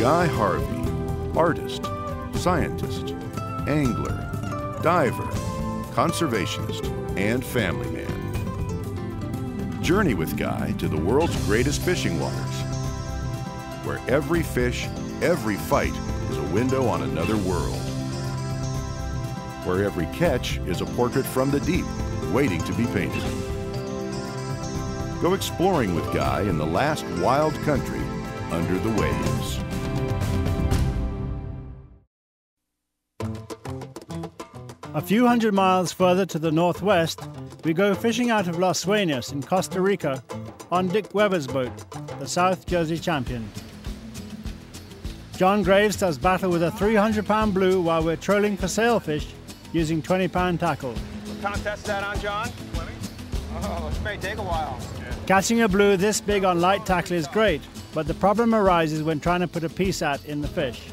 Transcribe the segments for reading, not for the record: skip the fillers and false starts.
Guy Harvey, artist, scientist, angler, diver, conservationist, and family man. Journey with Guy to the world's greatest fishing waters, where every fish, every fight is a window on another world. Where every catch is a portrait from the deep, waiting to be painted. Go exploring with Guy in the last wild country under the waves. A few hundred miles further to the northwest, we go fishing out of Los Sueños in Costa Rica on Dick Weber's boat, the South Jersey champion. John Graves does battle with a 300-pound blue while we're trolling for sailfish using 20-pound tackle. What contest that on, John? 20. Oh, this may take a while. Yeah. Catching a blue this big on light tackle is great, but the problem arises when trying to put a PSAT in the fish.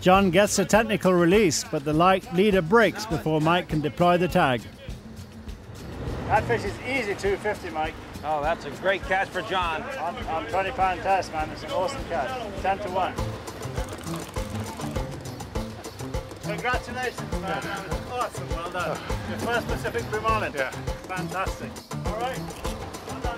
John gets a technical release, but the light leader breaks before Mike can deploy the tag. That fish is easy 250, Mike. Oh, that's a great catch for John. On 20-pound test, man. It's an awesome catch. 10 to 1. Congratulations, man. That was awesome. Well done. Your first Pacific blue marlin. Yeah. Fantastic. All right. Well done.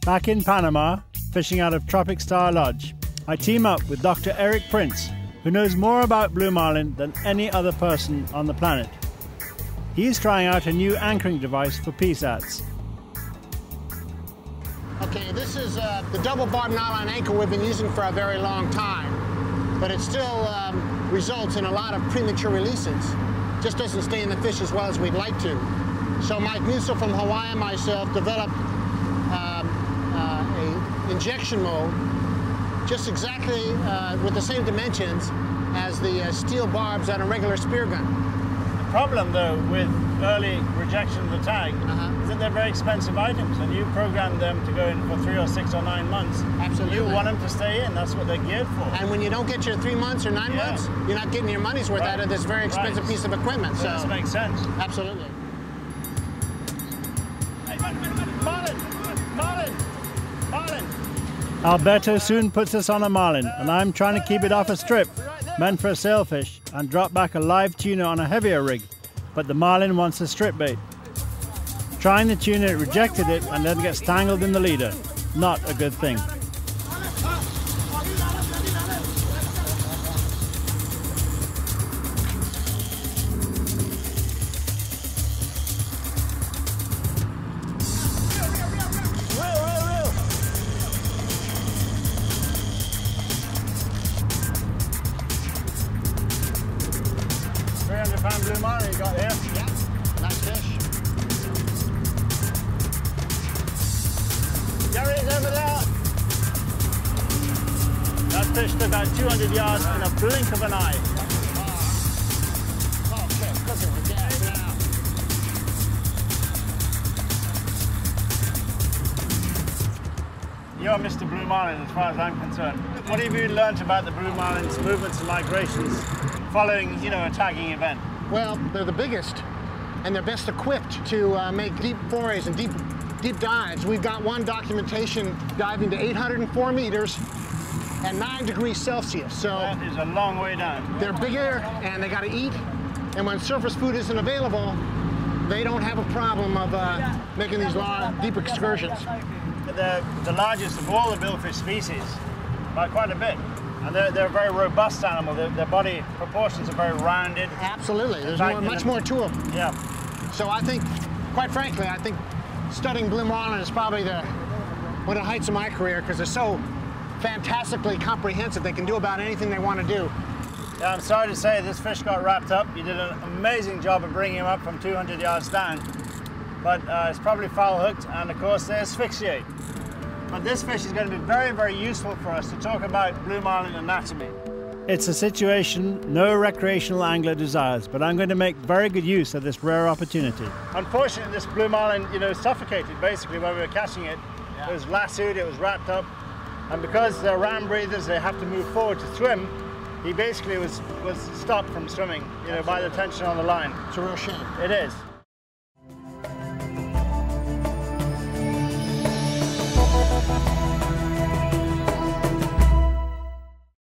Back in Panama, fishing out of Tropic Star Lodge, I team up with Dr. Eric Prince, who knows more about blue marlin than any other person on the planet. He's trying out a new anchoring device for PSATs. Okay, this is the double barb nylon anchor we've been using for a very long time, but it still results in a lot of premature releases. Just doesn't stay in the fish as well as we'd like to. So Mike Musil from Hawaii and myself developed a injection mold just exactly with the same dimensions as the steel barbs on a regular spear gun. The problem, though, with early rejection of the tag is that they're very expensive items, and you programmed them to go in for 3 or 6 or 9 months. Absolutely. You want them to stay in. That's what they're geared for. And when you don't get your 3 months or 9 months, you're not getting your money's worth out of this very expensive piece of equipment. So this makes sense. Absolutely. Hey, Marlin! Marlin! Marlin! Alberto soon puts us on a marlin, and I'm trying to keep it off a strip, meant for a sailfish, and drop back a live tuna on a heavier rig, but the marlin wants a strip bait. Trying the tuna, it rejected it and then gets tangled in the leader. Not a good thing. Blue marlin you got here. Yeah, nice fish. Gary's over there. That fish took about 200 yards in a blink of an eye. Okay, look at the gas now. You're Mr. Blue Marlin as far as I'm concerned. What have you learned about the blue marlin's movements and migrations following, a tagging event? Well, they're the biggest, and they're best equipped to make deep forays and deep dives. We've got one documentation diving to 804 meters and 9 degrees Celsius. So that is a long way down. They're bigger, and they got to eat. And when surface food isn't available, they don't have a problem of making these long, deep excursions. They're the largest of all the billfish species by quite a bit. And they're a very robust animal. Their body proportions are very rounded. Absolutely. There's much more to them. Yeah. So I think, quite frankly, I think studying blue marlin is probably one of the heights of my career because they're so fantastically comprehensive. They can do about anything they want to do. Yeah, I'm sorry to say this fish got wrapped up. You did an amazing job of bringing him up from 200 yards down. But it's probably foul hooked, and of course they asphyxiate. But this fish is going to be very, very useful for us to talk about blue marlin anatomy. It's a situation no recreational angler desires, but I'm going to make very good use of this rare opportunity. Unfortunately, this blue marlin, suffocated basically when we were catching it. It was lassoed, it was wrapped up, and because they're ram breathers, they have to move forward to swim. He basically was stopped from swimming, by the tension on the line. It's a real shame. It is.